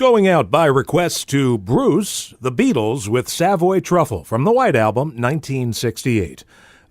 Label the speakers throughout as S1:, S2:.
S1: Going out by request to Bruce, the Beatles with Savoy Truffle from the White Album, 1968.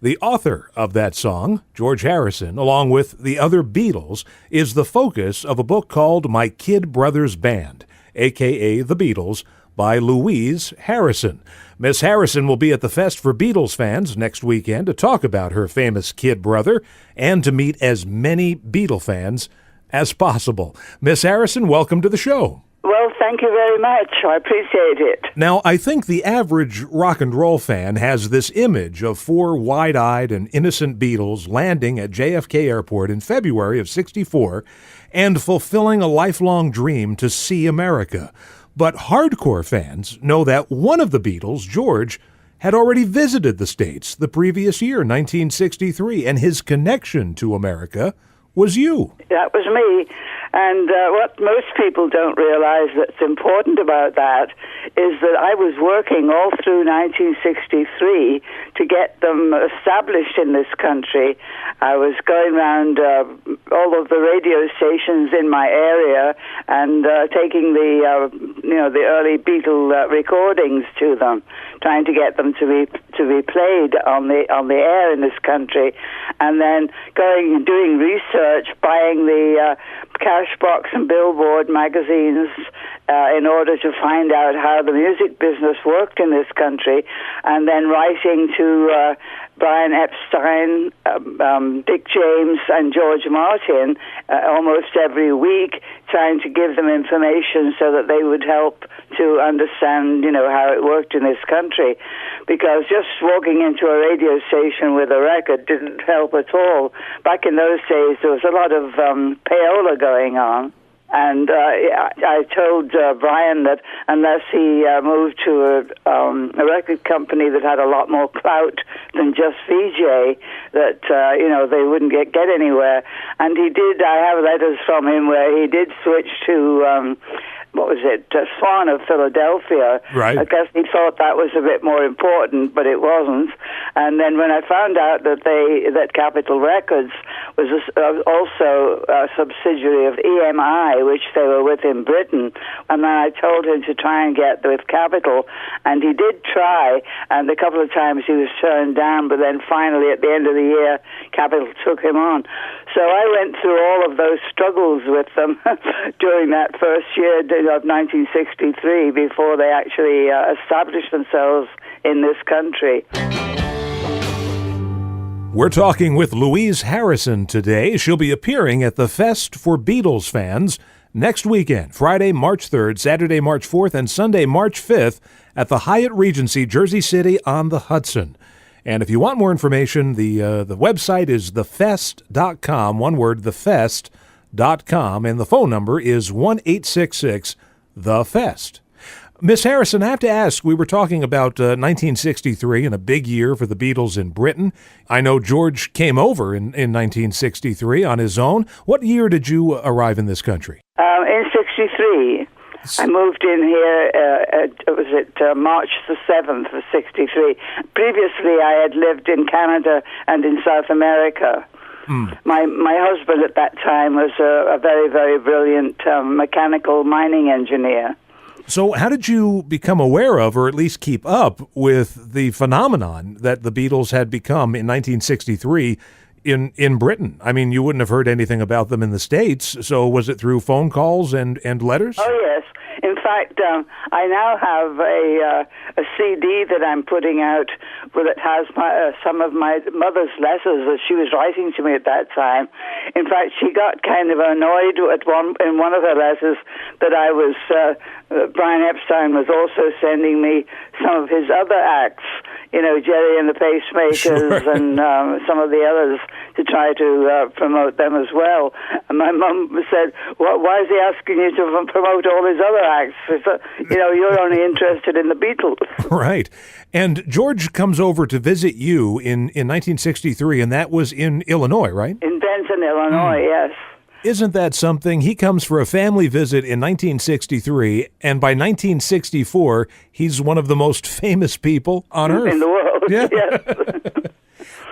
S1: The author of that song, George Harrison, along with the other Beatles, is the focus of a book called My Kid Brothers Band, a.k.a. The Beatles, by Louise Harrison. Miss Harrison will be at the Fest for Beatles fans next weekend to talk about her famous kid brother and to meet as many Beatle fans as possible. Miss Harrison, welcome to the show.
S2: Well, thank you very much. I appreciate it.
S1: Now, I think the average rock and roll fan has this image of four wide-eyed and innocent Beatles landing at JFK Airport in February of '64 and fulfilling a lifelong dream to see America. But hardcore fans know that one of the Beatles, George, had already visited the States the previous year, 1963, and his connection to America was you.
S2: That was me. And what most people don't realize that's important about that is that I was working all through 1963 to get them established in this country. I was going around all of the radio stations in my area and taking the early Beatle recordings to them, trying to get them to be played on the air in this country, and then going and doing research, buying the Cashbox and Billboard magazines in order to find out how the music business worked in this country, and then writing to Brian Epstein, Dick James, and George Martin almost every week, trying to give them information so that they would help to understand, how it worked in this country. Because just walking into a radio station with a record didn't help at all. Back in those days, there was a lot of payola going on. And I told Brian that unless he moved to a record company that had a lot more clout than just VJ, that they wouldn't get anywhere. And he did. I have letters from him where he did switch to Swan of Philadelphia.
S1: Right.
S2: I guess he thought that was a bit more important, but it wasn't. And then when I found out that Capitol Records was also a subsidiary of EMI, which they were with in Britain, and then I told him to try and get with Capitol, and he did try, and a couple of times he was turned down, but then finally at the end of the year, Capitol took him on. So I went through all of those struggles with them during that first year of 1963 before they actually established themselves in this country.
S1: We're talking with Louise Harrison today. She'll be appearing at the Fest for Beatles fans next weekend, Friday, March 3rd, Saturday, March 4th, and Sunday, March 5th at the Hyatt Regency, Jersey City on the Hudson. And if you want more information, the website is thefest.com, one word, thefest.com, and the phone number is 1-866-THE-FEST. Miss Harrison, I have to ask, we were talking about 1963 and a big year for the Beatles in Britain. I know George came over in 1963 on his own. What year did you arrive in this country?
S2: In 63. I moved in here, March the 7th of 63. Previously, I had lived in Canada and in South America. My husband at that time was a very, very brilliant mechanical mining engineer.
S1: So how did you become aware of, or at least keep up with, the phenomenon that the Beatles had become in 1963 in Britain? I mean, you wouldn't have heard anything about them in the States, so was it through phone calls and letters?
S2: Oh, yes. In fact, I now have a CD that I'm putting out that has some of my mother's letters that she was writing to me at that time. In fact, she got kind of annoyed in one of her letters that I was Brian Epstein was also sending me some of his other acts, Jerry and the Pacemakers, sure, and some of the others, to try to promote them as well. And my mum said, why is he asking you to promote all his other acts? You're only interested in the Beatles.
S1: Right. And George comes over to visit you in 1963, and that was in Illinois, right?
S2: In Benton, Illinois, yes.
S1: Isn't that something? He comes for a family visit in 1963, and by 1964, he's one of the most famous people on Earth.
S2: In the world,
S1: yeah.
S2: Yes.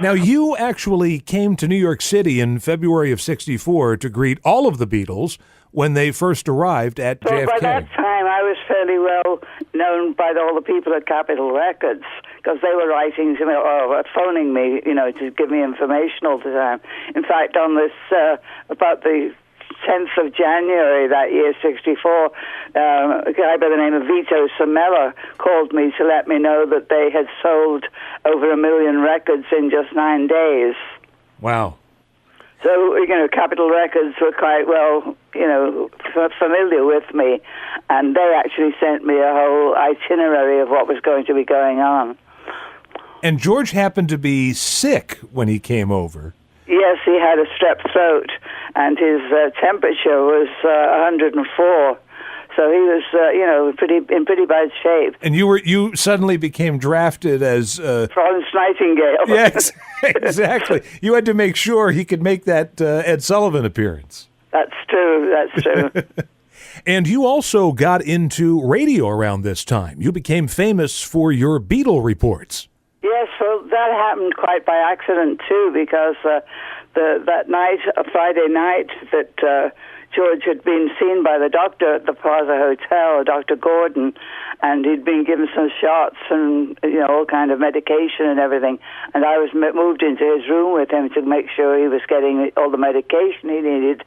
S1: Now, you actually came to New York City in February of '64 to greet all of the Beatles when they first arrived at
S2: So
S1: JFK.
S2: by that time, I was fairly well known by all the people at Capitol Records, because they were writing to me or phoning me, to give me information all the time. In fact, on this, about the 10th of January that year, 64, a guy by the name of Vito Samella called me to let me know that they had sold over 1 million records in just 9 days.
S1: Wow.
S2: So, Capitol Records were quite well, familiar with me, and they actually sent me a whole itinerary of what was going to be going on.
S1: And George happened to be sick when he came over.
S2: Yes, he had a strep throat, and his temperature was 104. So he was, in pretty bad shape.
S1: And you suddenly became drafted as
S2: Florence Nightingale.
S1: Yes, exactly. You had to make sure he could make that Ed Sullivan appearance.
S2: That's true.
S1: And you also got into radio around this time. You became famous for your Beatle reports.
S2: Yes, well, that happened quite by accident, too, because that night, a Friday night, that George had been seen by the doctor at the Plaza Hotel, Dr. Gordon, and he'd been given some shots and, all kind of medication and everything. And I was moved into his room with him to make sure he was getting all the medication he needed.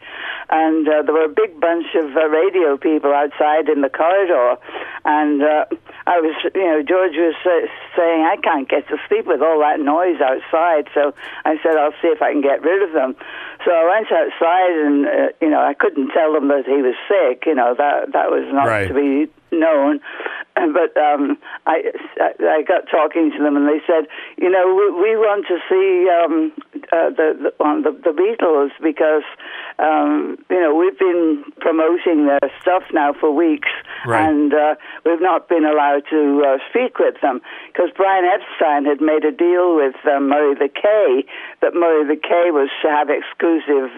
S2: And there were a big bunch of radio people outside in the corridor. And I was, George was saying, I can't get to sleep with all that noise outside. So I said, I'll see if I can get rid of them. So I went outside and, I couldn't tell them that he was sick. That was not
S1: right.
S2: to be known. But I got talking to them, and they said, we want to see the Beatles because, we've been promoting their stuff now for weeks,
S1: right.
S2: and we've not been allowed to speak with them because Brian Epstein had made a deal with Murray the K, that Murray the K was to have exclusive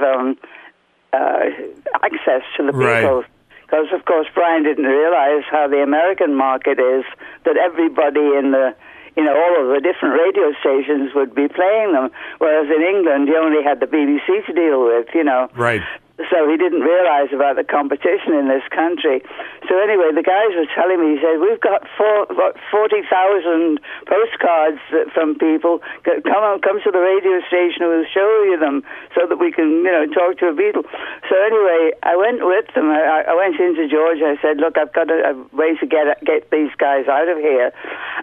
S2: access to the Beatles.
S1: Right.
S2: Because, of course, Brian didn't realize how the American market is, that everybody in the, all of the different radio stations would be playing them, whereas in England you only had the BBC to deal with,
S1: Right.
S2: So he didn't realize about the competition in this country. So anyway, the guys were telling me, he said, we've got 40,000 postcards from people. Come to the radio station, we'll show you them so that we can, talk to a Beatle. So anyway, I went with them. I went into George. I said, look, I've got a way to get these guys out of here.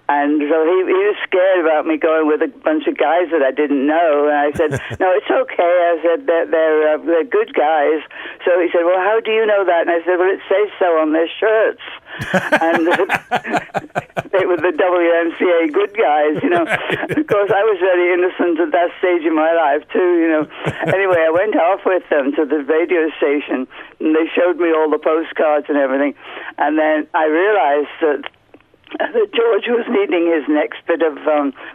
S2: And so he was scared about me going with a bunch of guys that I didn't know. And I said, no, it's okay. I said, they're good guys. So he said, well, how do you know that? And I said, well, it says so on their shirts. And they were the WMCA good guys,
S1: Right.
S2: Of course, I was very innocent at that stage in my life, too, Anyway, I went off with them to the radio station, and they showed me all the postcards and everything. And then I realized that George was needing his next bit of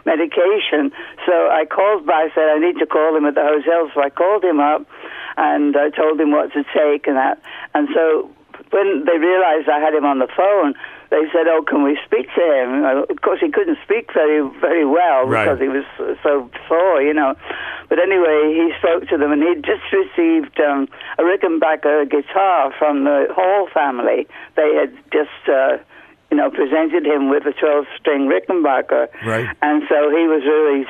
S2: medication. So I called back, said I need to call him at the hotel. So I called him up and I told him what to take and that. And so when they realized I had him on the phone, they said, oh, can we speak to him? Of course, he couldn't speak very, very well because he was so sore, But anyway, he spoke to them, and he'd just received a Rickenbacker guitar from the Hall family. They had just presented him with a 12-string Rickenbacker.
S1: Right.
S2: And so he was really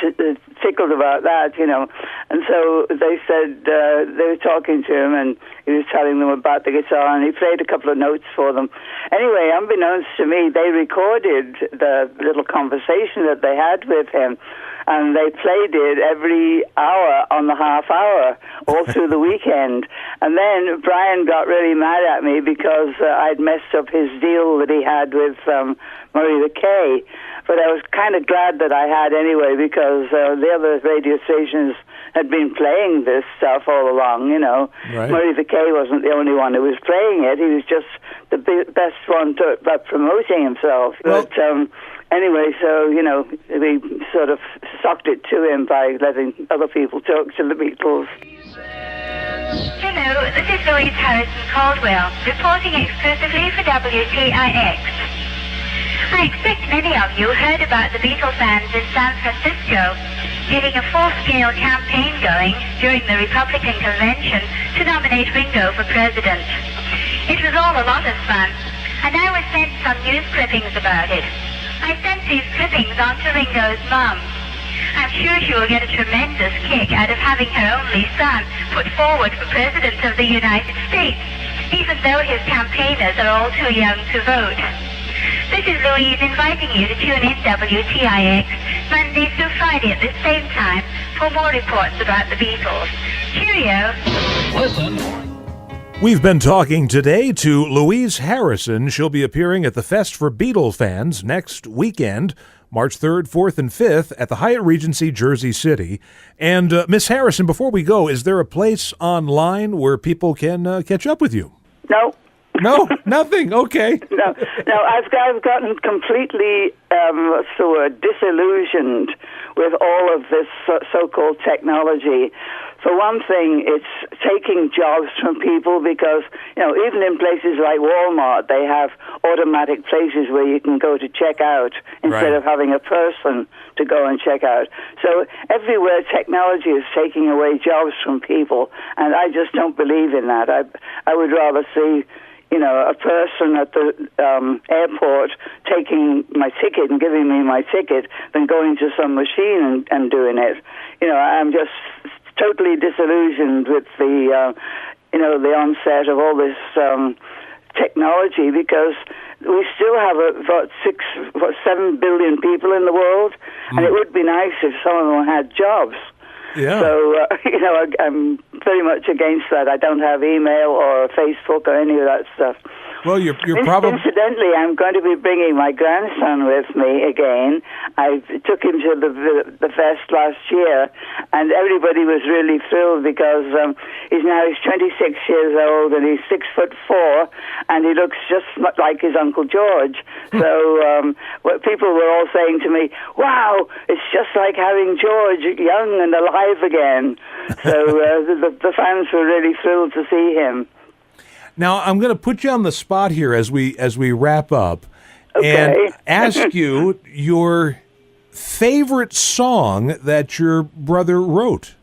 S2: tickled about that, And so they said they were talking to him, and he was telling them about the guitar, and he played a couple of notes for them. Anyway, unbeknownst to me, they recorded the little conversation that they had with him, and they played it every hour on the half hour all through the weekend. And then Brian got really mad at me because I'd messed up his deal that he had with Murray the K. But I was kind of glad that I had anyway because the other radio stations had been playing this stuff all along,
S1: Right.
S2: Murray the K wasn't the only one who was playing it. He was just the best one about promoting himself.
S1: Well,
S2: but anyway, so, we sort of socked it to him by letting other people talk to the Beatles.
S3: Hello, this is Louise Harrison Caldwell, reporting exclusively for WTIX. I expect many of you heard about the Beatles fans in San Francisco. getting a full-scale campaign going during the Republican convention to nominate Ringo for president. It was all a lot of fun, and I was sent some news clippings about it. I sent these clippings on to Ringo's mum. I'm sure she will get a tremendous kick out of having her only son put forward for President of the United States, even though his campaigners are all too young to vote. This is Louise inviting you to tune in WTIX Monday through Friday at the same time for more reports about the Beatles. Cheerio!
S4: Listen.
S1: We've been talking today to Louise Harrison. She'll be appearing at the Fest for Beatles fans next weekend, March 3rd, 4th, and 5th at the Hyatt Regency, Jersey City. And Miss Harrison, before we go, is there a place online where people can catch up with you?
S2: No.
S1: No, nothing. Okay.
S2: No, I've gotten completely disillusioned with all of this so-called technology. For one thing, it's taking jobs from people because, even in places like Walmart, they have automatic places where you can go to check out instead of having a person to go and check out. So everywhere technology is taking away jobs from people, and I just don't believe in that. I would rather see a person at the airport taking my ticket and giving me my ticket than going to some machine and doing it. I'm just totally disillusioned with the onset of all this technology, because we still have about 7 billion people in the world, and it would be nice if some of them had jobs.
S1: Yeah.
S2: So, I'm very much against that. I don't have email or Facebook or any of that stuff.
S1: Well, you're probably...
S2: Incidentally, I'm going to be bringing my grandson with me again. I took him to the fest last year, and everybody was really thrilled because he's 26 years old, and he's 6'4", and he looks just like his Uncle George. So people were all saying to me, "Wow, it's just like having George young and alive again." So the fans were really thrilled to see him.
S1: Now, I'm going to put you on the spot here as we wrap up, and ask you your favorite song that your brother wrote.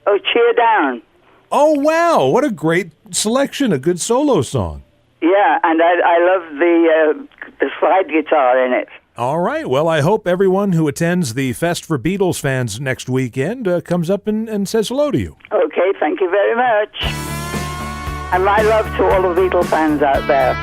S2: Oh, Cheer Down.
S1: Oh, wow. What a great selection, a good solo song.
S2: Yeah, and I love the slide guitar in it.
S1: All right. Well, I hope everyone who attends the Fest for Beatles fans next weekend comes up and says hello to you.
S2: Okay, thank you very much. And my love to all the Beatles fans out there.